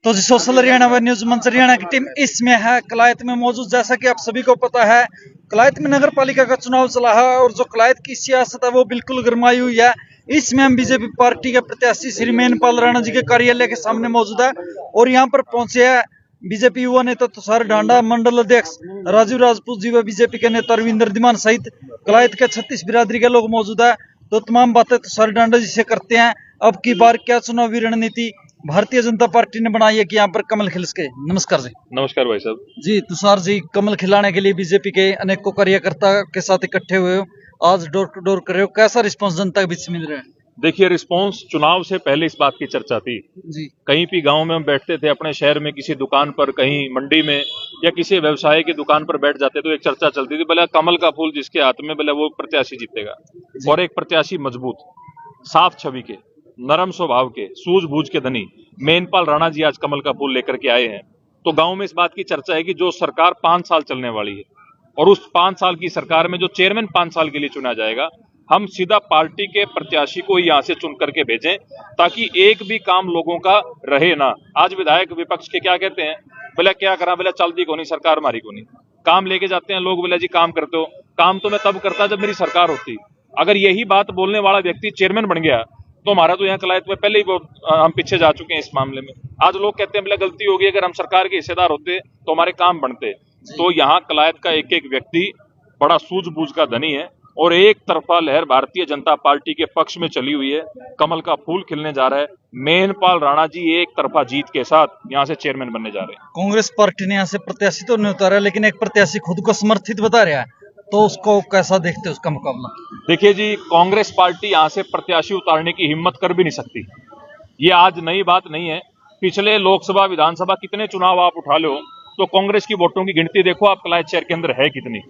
तो जी सोशल हरियाणा व न्यूज मंच हरियाणा की टीम इसमें है कलायत में मौजूद। जैसा कि आप सभी को पता है, कलायत में नगर पालिका का चुनाव चला है और जो कलायत की सियासत है वो बिल्कुल गरमाई हुई है। इसमें हम बीजेपी पार्टी के प्रत्याशी श्री मेनपाल राणा जी के कार्यालय के सामने मौजूद है और यहाँ पर पहुंचे हैं बीजेपी युवा नेता तुषार ढांडा, मंडल अध्यक्ष राजीव राजपूत जी व बीजेपी के नेता रविंद्र धीमान सहित कलायत के 36 बिरादरी के लोग मौजूद है। तो तमाम बातें तुषार ढांडा जी से करते हैं। अब की बार क्या चुनावी रणनीति भारतीय जनता पार्टी ने बनाई है कि यहाँ पर कमल खिल सके। नमस्कार जी। नमस्कार भाई साहब जी तुषार जी, कमल खिलाने के लिए बीजेपी के अनेकों कार्यकर्ता के साथ इकट्ठे हुए हो, आज डोर टू डोर कर रहे हो, कैसा रिस्पांस जनता के बीच से मिल रहा है? देखिए, रिस्पांस चुनाव से पहले इस बात की चर्चा थी जी कहीं भी गांव में हम बैठते थे, अपने शहर में किसी दुकान पर, कहीं मंडी में या किसी व्यवसाय की दुकान पर बैठ जाते तो एक चर्चा चलती थी, बोले कमल का फूल जिसके हाथ में बोले वो प्रत्याशी जीतेगा। और एक प्रत्याशी मजबूत, साफ छवि के, नरम स्वभाव के, सूझबूझ के धनी मेनपाल राणा जी आज कमल का फूल लेकर के आए हैं। तो गांव में इस बात की चर्चा है कि जो सरकार 5 साल चलने वाली है और उस 5 साल की सरकार में जो चेयरमैन 5 साल के लिए चुना जाएगा, हम सीधा पार्टी के प्रत्याशी को यहां से चुन करके भेजें ताकि एक भी काम लोगों का रहे ना। आज विधायक विपक्ष के क्या कहते हैं, बोले क्या करा, बोले चलती को नहीं सरकार हमारी को नहीं, काम लेके जाते हैं लोग, बोले जी काम करते हो, काम तो मैं तब करता जब मेरी सरकार होती। अगर यही बात बोलने वाला व्यक्ति चेयरमैन बन गया तो हमारा तो यहाँ कलायत में पहले ही हम पीछे जा चुके हैं इस मामले में। आज लोग कहते हैं बोले गलती होगी, अगर हम सरकार के हिस्सेदार होते तो हमारे काम बनते। तो यहाँ कलायत का एक एक व्यक्ति बड़ा सूझबूझ का धनी है और एक तरफा लहर भारतीय जनता पार्टी के पक्ष में चली हुई है। कमल का फूल खिलने जा रहा है। मेनपाल राणा जी एक तरफा जीत के साथ यहाँ से चेयरमैन बनने जा रहे हैं। कांग्रेस पार्टी ने यहाँ से प्रत्याशी तो नहीं उतारा, लेकिन एक प्रत्याशी खुद को समर्थित बता रहा है, तो उसको कैसा देखते हैं उसका मुकाबला? देखिए जी, कांग्रेस पार्टी यहाँ से प्रत्याशी उतारने की हिम्मत कर भी नहीं सकती। ये आज नई बात नहीं है। पिछले लोकसभा विधानसभा कितने चुनाव आप उठा लो तो कांग्रेस की वोटों की गिनती देखो आप कलायत शहर के अंदर है कितनी।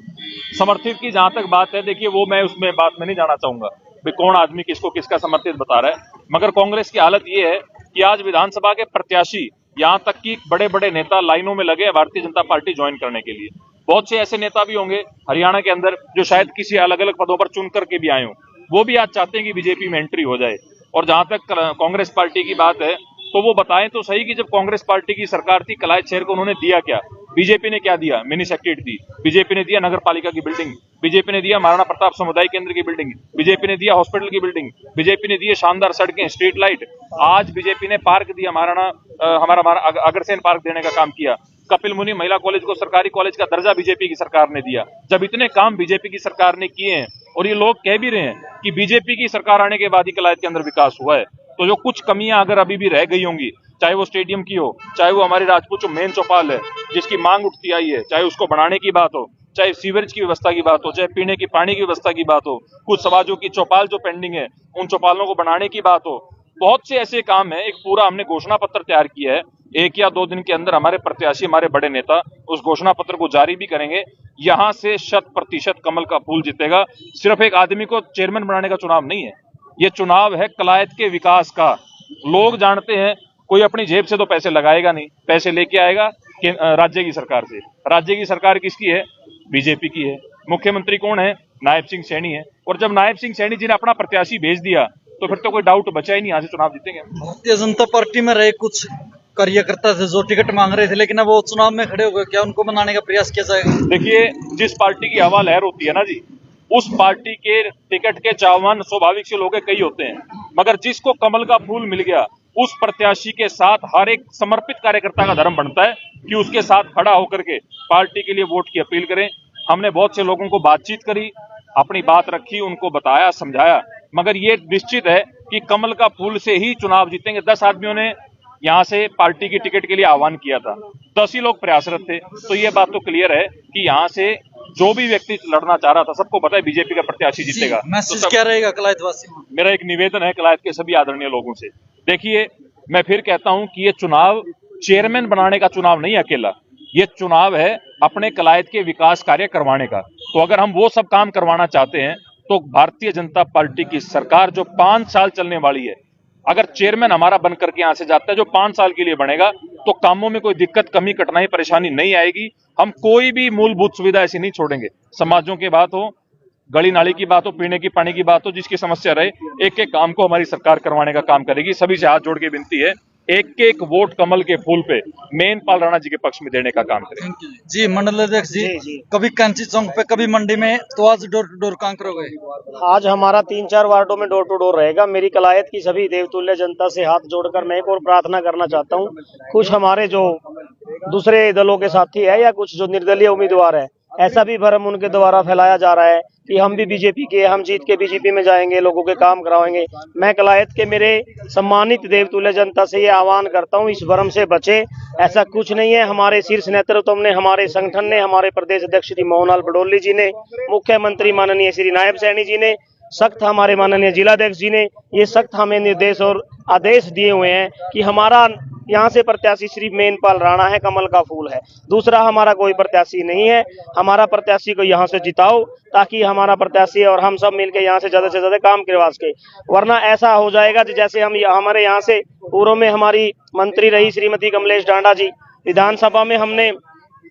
समर्थित की जहां तक बात है, देखिए वो मैं उसमें बात में नहीं जाना चाहूंगा भाई कौन आदमी किसको किसका समर्थित बता रहा है, मगर कांग्रेस की हालत ये है कि आज विधानसभा के प्रत्याशी, यहां तक कि बड़े बड़े नेता लाइनों में लगे भारतीय जनता पार्टी ज्वाइन करने के लिए। बहुत से ऐसे नेता भी होंगे हरियाणा के अंदर जो शायद किसी अलग अलग पदों पर चुन करके भी आए हो, वो भी आज चाहते हैं कि बीजेपी में एंट्री हो जाए। और जहां तक कांग्रेस पार्टी की बात है तो वो बताएं तो सही कि जब कांग्रेस पार्टी की सरकार थी कलायत शहर को उन्होंने दिया क्या? बीजेपी ने क्या दिया? मिनी सेक्रेटरी दी, बीजेपी ने दिया नगर पालिका की बिल्डिंग, बीजेपी ने दिया महाराणा प्रताप समुदाय केंद्र की बिल्डिंग, बीजेपी ने दिया हॉस्पिटल की बिल्डिंग, बीजेपी ने दिए शानदार सड़कें, स्ट्रीट लाइट। आज बीजेपी ने पार्क दिया, हमारा अग्रसेन पार्क देने का काम किया। कपिल मुनि महिला कॉलेज को सरकारी कॉलेज का दर्जा बीजेपी की सरकार ने दिया। जब इतने काम बीजेपी की सरकार ने किए हैं और ये लोग कह भी रहे हैं कि बीजेपी की सरकार आने के बाद ही कलायत के अंदर विकास हुआ है, तो जो कुछ कमियां अगर अभी भी रह गई होंगी, चाहे वो स्टेडियम की हो, चाहे वो हमारी राजपूत जो मेन चौपाल है जिसकी मांग उठती आई है, चाहे उसको बढ़ाने की बात हो, चाहे सीवरेज की व्यवस्था की बात हो, चाहे पीने की पानी की व्यवस्था की बात हो, कुछ समाजों की चौपाल जो पेंडिंग है उन चौपालों को बढ़ाने की बात हो, बहुत से ऐसे काम है। एक पूरा हमने घोषणा पत्र तैयार किया है, 1 या 2 दिन के अंदर हमारे प्रत्याशी, हमारे बड़े नेता उस घोषणा पत्र को जारी भी करेंगे। यहां से 100% कमल का फूल जीतेगा। सिर्फ एक आदमी को चेयरमैन बनाने का चुनाव नहीं है, ये चुनाव है कलायत के विकास का। लोग जानते हैं कोई अपनी जेब से तो पैसे लगाएगा नहीं, पैसे लेके आएगा राज्य की सरकार से। राज्य की सरकार किसकी है? बीजेपी की है। मुख्यमंत्री कौन है? नायब सिंह सैनी है। और जब नायब सिंह सैनी जी ने अपना प्रत्याशी भेज दिया तो फिर तो कोई डाउट बचा ही नहीं, यहाँ से चुनाव जीतेंगे। भारतीय जनता पार्टी में रहे कुछ कार्यकर्ता थे जो टिकट मांग रहे थे, लेकिन अब वो चुनाव में खड़े हो गए, क्या उनको बनाने का प्रयास किया जाएगा? देखिए, जिस पार्टी की हवा लहर होती है ना जी, उस पार्टी के टिकट के चाहवान स्वाभाविक से लोग कई होते हैं, मगर जिसको कमल का फूल मिल गया उस प्रत्याशी के साथ हर एक समर्पित कार्यकर्ता का धर्म बनता है कि उसके साथ खड़ा होकर के पार्टी के लिए वोट की अपील करें। हमने बहुत से लोगों को बातचीत करी, अपनी बात रखी, उनको बताया, समझाया, मगर ये निश्चित है कि कमल का फूल से ही चुनाव जीतेंगे। 10 आदमियों ने यहाँ से पार्टी की टिकट के लिए आह्वान किया था, 10 ही लोग प्रयासरत थे। तो ये बात तो क्लियर है कि यहाँ से जो भी व्यक्ति लड़ना चाह रहा था, सबको पता है बीजेपी का प्रत्याशी जीतेगा। मैसेज क्या रहेगा कलायत वासी में? मेरा एक निवेदन है कलायत के सभी आदरणीय लोगों से, देखिए मैं फिर कहता हूं कि ये चुनाव चेयरमैन बनाने का चुनाव नहीं अकेला, ये चुनाव है अपने कलायत के विकास कार्य करवाने का। तो अगर हम वो सब काम करवाना चाहते हैं तो भारतीय जनता पार्टी की सरकार जो 5 साल चलने वाली है, अगर चेयरमैन हमारा बन करके यहां से जाता है जो 5 साल के लिए बनेगा, तो कामों में कोई दिक्कत, कमी, कठिनाई, परेशानी नहीं आएगी। हम कोई भी मूलभूत सुविधा ऐसी नहीं छोड़ेंगे। समाजों की बात हो, गली नाली की बात हो, पीने की पानी की बात हो, जिसकी समस्या रहे, एक एक काम को हमारी सरकार करवाने का काम करेगी। सभी से हाथ जोड़ के विनती है एक एक वोट कमल के फूल पे मेनपाल राणा जी के पक्ष में देने का काम करें। थैंक यू जी। मंडल अध्यक्ष जी, जी। कभी कांची चौक पे कभी मंडी में, तो आज डोर टू डोर काम करोगे? आज हमारा 3-4 वार्डों में डोर टू डोर रहेगा। मेरी कलायत की सभी देवतुल्य जनता से हाथ जोड़कर मैं एक और प्रार्थना करना चाहता हूँ। कुछ हमारे जो दूसरे दलों के साथी है या कुछ जो निर्दलीय उम्मीदवार है, ऐसा भी भ्रम उनके द्वारा फैलाया जा रहा है कि हम भी बीजेपी के, हम जीत के बीजेपी में जाएंगे, लोगों के काम कराएंगे। मैं कलायत के मेरे सम्मानित देवतुल्य जनता से ये आह्वान करता हूँ, इस भ्रम से बचे। ऐसा कुछ नहीं है। हमारे शीर्ष नेतृत्व ने, हमारे संगठन ने, हमारे प्रदेश अध्यक्ष श्री मोहनलाल बडोली जी ने, मुख्यमंत्री माननीय श्री नायब सैनी जी ने, सख्त हमारे माननीय जिलाध्यक्ष जी ने ये सख्त हमें निर्देश और आदेश दिए हुए हैं कि हमारा यहाँ से प्रत्याशी श्री मेनपाल राणा है, कमल का फूल है। दूसरा हमारा कोई प्रत्याशी नहीं है। हमारा प्रत्याशी को यहाँ से जिताओ ताकि हमारा प्रत्याशी और हम सब मिलकर यहाँ से ज्यादा काम करवा सके। वरना ऐसा हो जाएगा जैसे हमारे यहाँ से पूर्व में हमारी मंत्री रही श्रीमती कमलेश डांडा जी, विधानसभा में हमने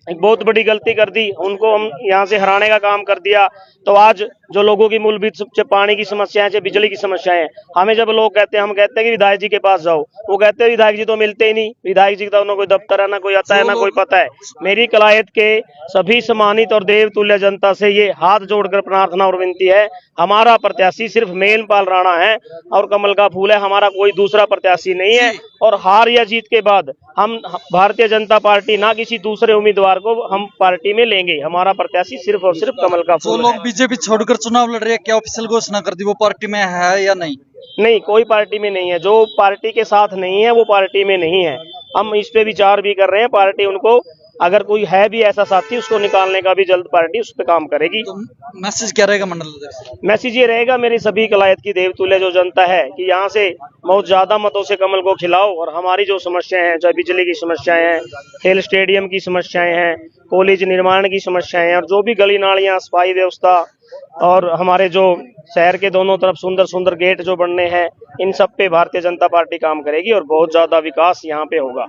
एक बहुत बड़ी गलती कर दी, उनको हम यहाँ से हराने का काम कर दिया। तो आज जो लोगों की मूलभूत पानी की समस्या है, चाहे बिजली की समस्या है, हमें जब लोग कहते हैं, हम कहते हैं कि विधायक जी के पास जाओ, वो कहते हैं विधायक जी तो मिलते ही नहीं। विधायक जी का ना कोई दफ्तर है, ना कोई आता है, ना कोई पता है। मेरी कलायत के सभी सम्मानित और देवतुल्य जनता से ये हाथ जोड़कर प्रार्थना और विनती है, हमारा प्रत्याशी सिर्फ मेनपाल राणा है और कमल का फूल है। हमारा कोई दूसरा प्रत्याशी नहीं है। और हार या जीत के बाद हम भारतीय जनता पार्टी ना किसी दूसरे उम्मीदवार को हम पार्टी में लेंगे। हमारा प्रत्याशी सिर्फ और सिर्फ कमल का जो फूल लोग है। बीजेपी छोड़कर चुनाव लड़ रहे हैं, क्या ऑफिशियल घोषणा कर दी वो पार्टी में है या नहीं? नहीं, कोई पार्टी में नहीं है। जो पार्टी के साथ नहीं है वो पार्टी में नहीं है। हम इस पे विचार भी कर रहे हैं। पार्टी उनको, अगर कोई है भी ऐसा साथी, उसको निकालने का भी जल्द पार्टी उस पर काम करेगी। तो मैसेज क्या रहेगा मंडल अध्यक्ष? मैसेज ये रहेगा मेरी सभी कलायत की देवतुल्य जो जनता है कि यहाँ से बहुत ज्यादा मतों से कमल को खिलाओ और हमारी जो समस्याएं हैं, चाहे बिजली की समस्याएं हैं, खेल स्टेडियम की समस्याएं हैं, कॉलेज निर्माण की समस्याएं हैं, और जो भी गली नालियां, सफाई व्यवस्था और हमारे जो शहर के दोनों तरफ सुंदर सुंदर गेट जो बनने हैं, इन सब पे भारतीय जनता पार्टी काम करेगी और बहुत ज्यादा विकास यहाँ पे होगा।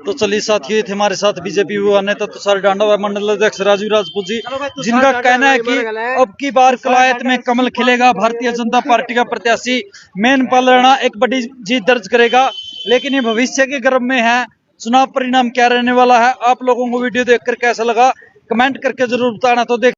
तो चलिए साथियों, थे हमारे साथ बीजेपी युवा नेता तुषार डांडा व मंडल अध्यक्ष राजीव राजपूत जी, जिनका कहना है कि अब की बार कलायत में कमल खिलेगा, भारतीय जनता पार्टी का प्रत्याशी मेनपाल राणा एक बड़ी जीत दर्ज करेगा। लेकिन ये भविष्य के गर्भ में है, चुनाव परिणाम क्या रहने वाला है, आप लोगों को वीडियो देखकर कैसा लगा कमेंट करके जरूर बताना। तो देख